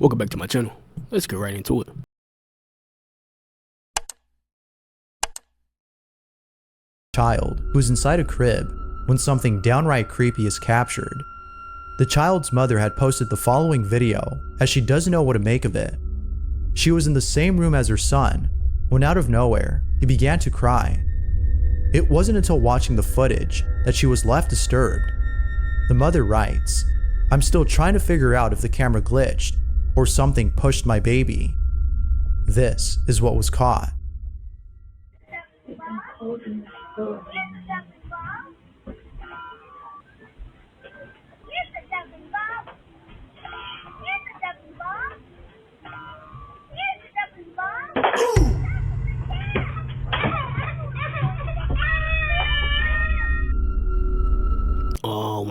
Welcome back to my channel. Let's get right into it. Child who's inside a crib when something downright creepy is captured. The child's mother had posted the following video as she doesn't know what to make of it. She was in the same room as her son when out of nowhere he began to cry. It wasn't until watching the footage that she was left disturbed. The mother writes, "I'm still trying to figure out if the camera glitched or something pushed my baby. This is what was caught."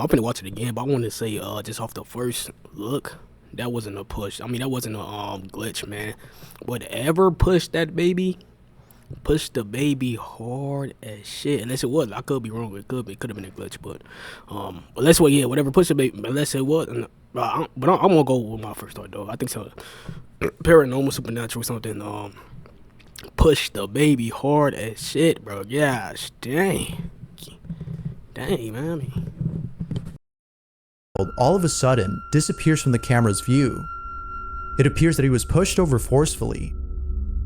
I'm finna watch it again, but I want to say, just off the first look, that wasn't a push. I mean, that wasn't a glitch, man. Whatever pushed the baby hard as shit. Unless it was, I could be wrong. It could have been a glitch, but unless what, yeah, whatever pushed the baby. Unless it was, but I'm gonna go with my first thought though. I think so. Paranormal, supernatural, something. Pushed the baby hard as shit, bro. Gosh, dang, man. I mean, all of a sudden disappears from the camera's view. It appears that he was pushed over forcefully.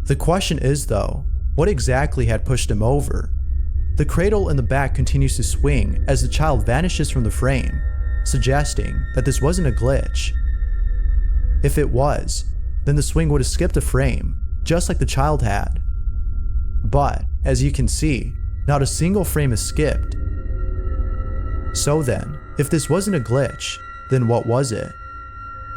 The question is though, what exactly had pushed him over? The cradle in the back continues to swing as the child vanishes from the frame, suggesting that this wasn't a glitch. If it was, then the swing would have skipped a frame, just like the child had. But, as you can see, not a single frame is skipped. So then, if this wasn't a glitch, then what was it?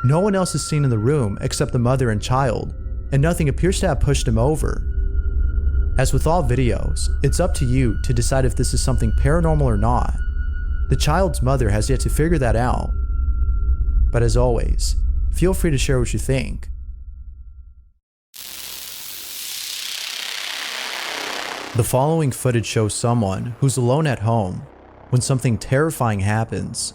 No one else is seen in the room except the mother and child, and nothing appears to have pushed him over. As with all videos, it's up to you to decide if this is something paranormal or not. The child's mother has yet to figure that out. But as always, feel free to share what you think. The following footage shows someone who's alone at home when something terrifying happens.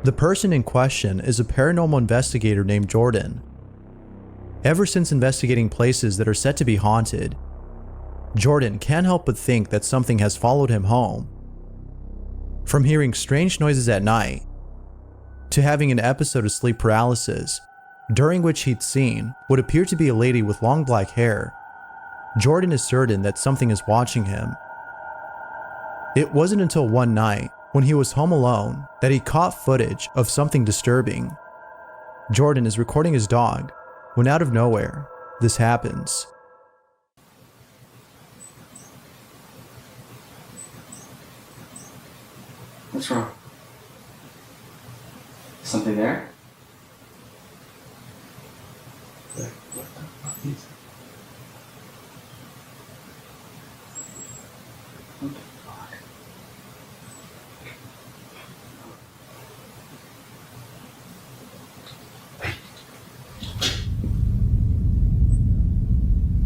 The person in question is a paranormal investigator named Jordan. Ever since investigating places that are said to be haunted, Jordan can't help but think that something has followed him home. From hearing strange noises at night, to having an episode of sleep paralysis, during which he'd seen what appeared to be a lady with long black hair, Jordan is certain that something is watching him. It wasn't until one night, when he was home alone, that he caught footage of something disturbing. Jordan is recording his dog, when out of nowhere, this happens. What's wrong? Something there? What the fuck is it? What the fuck?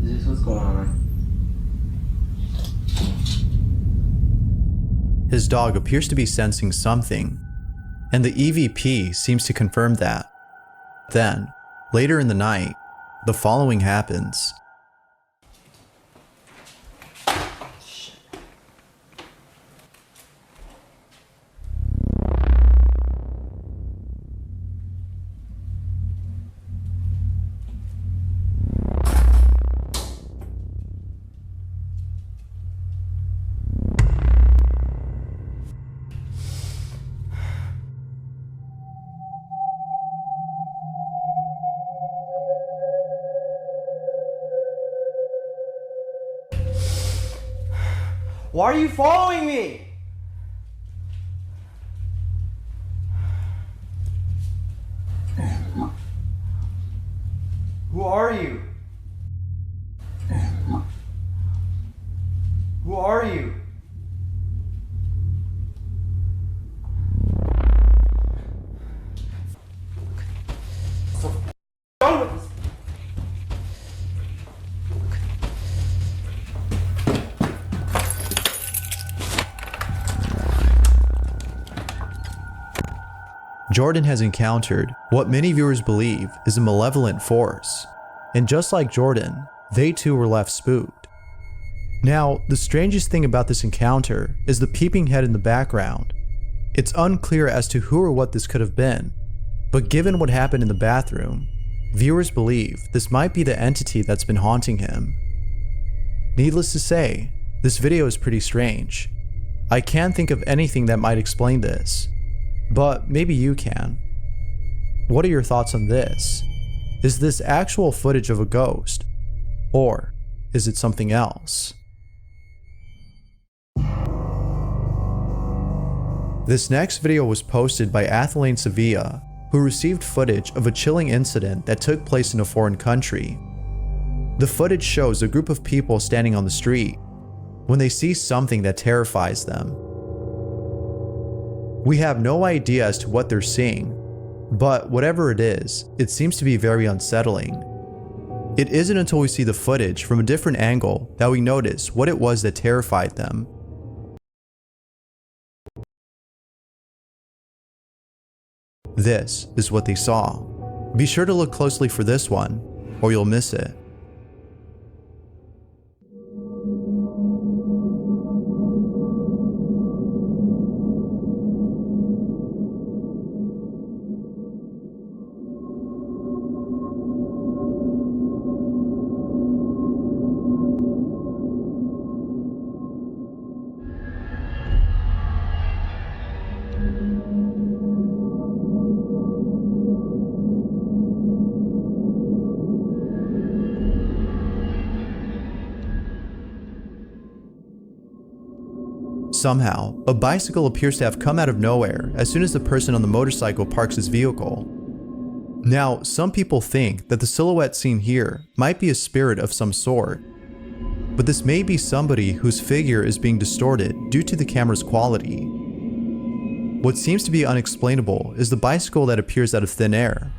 Is this what's going on? His dog appears to be sensing something, and the EVP seems to confirm that. Then, later in the night, the following happens. Why are you following me? Who are you? Who are you? So done with this. Jordan has encountered what many viewers believe is a malevolent force. And just like Jordan, they too were left spooked. Now, the strangest thing about this encounter is the peeping head in the background. It's unclear as to who or what this could have been, but given what happened in the bathroom, viewers believe this might be the entity that's been haunting him. Needless to say, this video is pretty strange. I can't think of anything that might explain this, but maybe you can. What are your thoughts on this? Is this actual footage of a ghost? Or is it something else? This next video was posted by Athelane Sevilla, who received footage of a chilling incident that took place in a foreign country. The footage shows a group of people standing on the street when they see something that terrifies them. We have no idea as to what they're seeing, but whatever it is, it seems to be very unsettling. It isn't until we see the footage from a different angle that we notice what it was that terrified them. This is what they saw. Be sure to look closely for this one, or you'll miss it. Somehow, a bicycle appears to have come out of nowhere as soon as the person on the motorcycle parks his vehicle. Now, some people think that the silhouette seen here might be a spirit of some sort, but this may be somebody whose figure is being distorted due to the camera's quality. What seems to be unexplainable is the bicycle that appears out of thin air.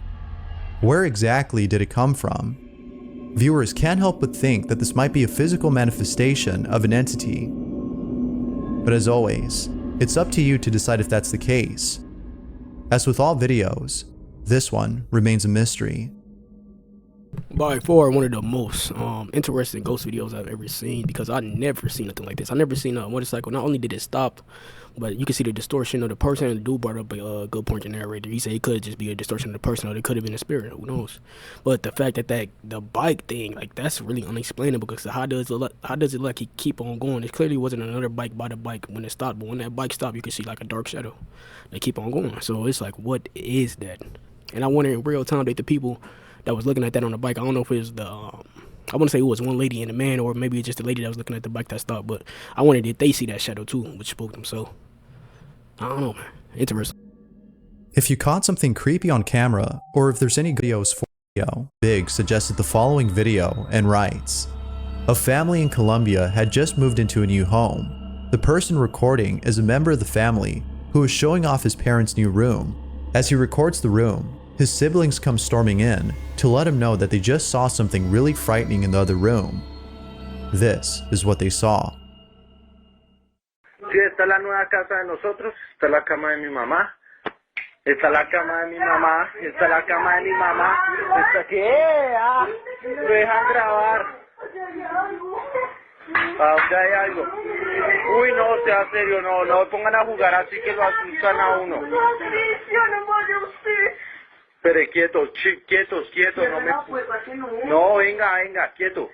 Where exactly did it come from? Viewers can't help but think that this might be a physical manifestation of an entity. But as always, it's up to you to decide if that's the case. As with all videos, this one remains a mystery. By far one of the most interesting ghost videos I've ever seen, because I never seen nothing like this. I never seen a motorcycle. Not only did it stop, but you can see the distortion of the person. And the dude brought up a good point in the narrator. He said it could just be a distortion of the person, or it could have been a spirit. Who knows? But the fact that the bike thing, like, that's really unexplainable, because how does it like he keep on going? It clearly wasn't another bike by the bike when it stopped, but when that bike stopped, you can see like a dark shadow. They keep on going. So it's like, what is that? And I wonder in real time that the people that was looking at that on the bike, I don't know if it was I want to say it was one lady and a man, or maybe it's just the lady that was looking at the bike that stopped, but I wondered did they see that shadow too, which spooked them. So I don't know, man. Interesting. If you caught something creepy on camera, or if there's any videos for video, Big suggested the following video and writes, "A family in Colombia had just moved into a new home. The person recording is a member of the family who is showing off his parents' new room. As he records the room, his siblings come storming in to let him know that they just saw something really frightening in the other room. This is what they saw." Sí, esta es la nueva casa de nosotros, esta es la cama de mi mamá, esta es la cama de mi mamá, esta es la cama de mi mamá, esta ¿qué? Ah, lo dejan grabar. Ah, ¿dónde hay algo? Uy, no, sea serio, no pongan a jugar así que lo asustan a uno. Pero quietos, no me... No, venga, quieto.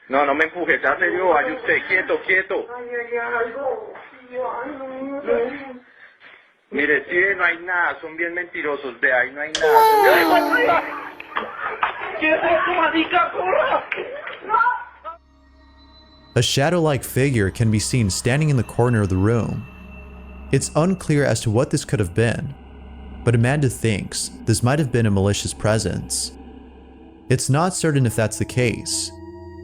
No me empuje, sea serio, vaya usted, quieto. Mire, sí, no hay nada, son bien mentirosos, de ahí no hay nada. ¿Qué es eso, marica, corra? A shadow-like figure can be seen standing in the corner of the room. It's unclear as to what this could have been, but Amanda thinks this might have been a malicious presence. It's not certain if that's the case.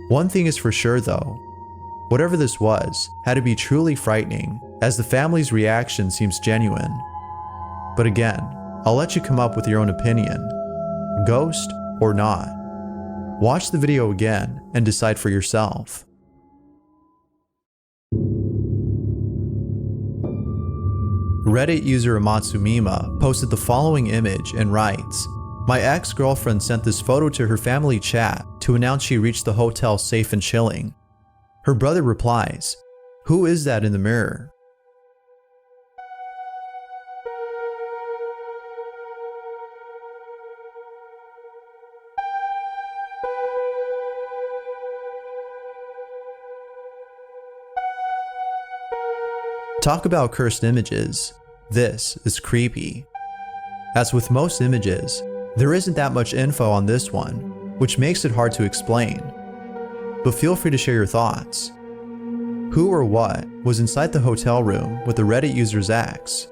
One thing is for sure though, whatever this was had to be truly frightening, as the family's reaction seems genuine. But again, I'll let you come up with your own opinion. Ghost or not? Watch the video again and decide for yourself. Reddit user Amatsumima posted the following image and writes, "My ex-girlfriend sent this photo to her family chat to announce she reached the hotel safe and chilling. Her brother replies, 'Who is that in the mirror?' Talk about cursed images. This is creepy. As with most images, there isn't that much info on this one, which makes it hard to explain. But feel free to share your thoughts. Who or what was inside the hotel room with the Reddit user's ex?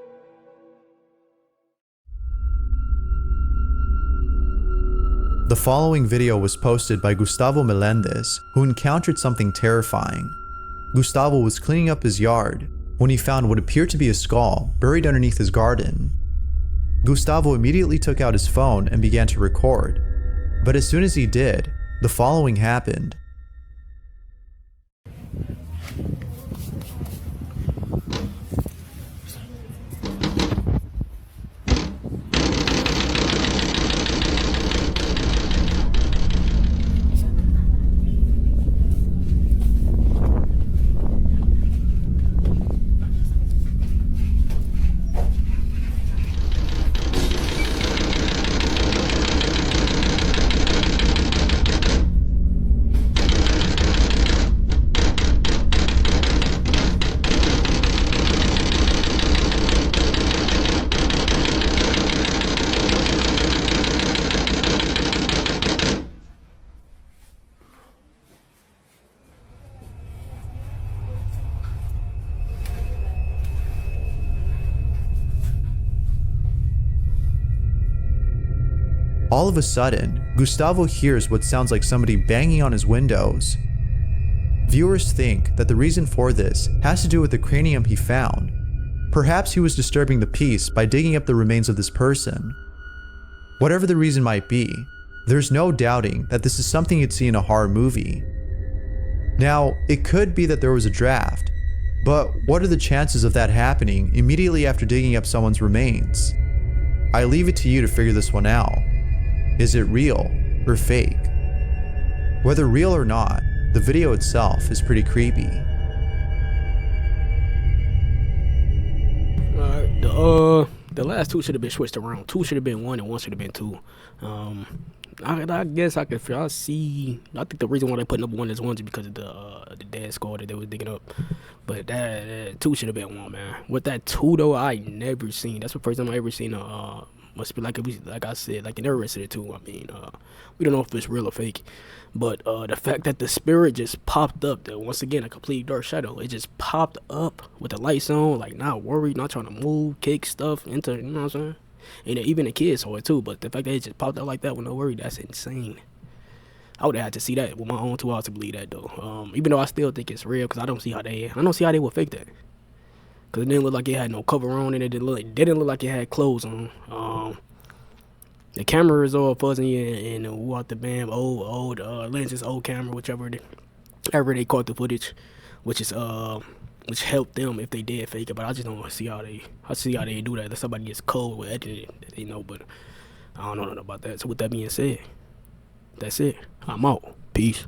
The following video was posted by Gustavo Melendez, who encountered something terrifying. Gustavo was cleaning up his yard when he found what appeared to be a skull buried underneath his garden. Gustavo immediately took out his phone and began to record, but as soon as he did, the following happened. All of a sudden, Gustavo hears what sounds like somebody banging on his windows. Viewers think that the reason for this has to do with the cranium he found. Perhaps he was disturbing the peace by digging up the remains of this person. Whatever the reason might be, there's no doubting that this is something you'd see in a horror movie. Now, it could be that there was a draft, but what are the chances of that happening immediately after digging up someone's remains? I leave it to you to figure this one out. Is it real or fake? Whether real or not, the video itself is pretty creepy. The last two should have been switched around. Two should have been one and one should have been two. I guess I could see. I think the reason why they put number one as one is because of the dead skull that they was digging up. But that two should have been one, man. With that two though, I never seen. That's the first time I ever seen must be like I said, like the never said it too. I mean, we don't know if it's real or fake, but the fact that the spirit just popped up, that once again a complete dark shadow, it just popped up with the lights on, like not worried, not trying to move, kick stuff into, you know what I'm saying? And even the kids saw it too, but the fact that it just popped up like that with no worry, that's insane. I would have had to see that with my own 2 hours to believe that though. Even though I still think it's real, because I don't see how they would fake that. Cause it didn't look like it had no cover on, and it didn't look like it had clothes on. The camera is all fuzzy and what the band old lenses, old camera, whichever they caught the footage, which helped them if they did fake it. But I just don't see how they do that. That somebody gets cold with editing it, that they know. But I don't know nothing about that. So with that being said, that's it. I'm out. Peace.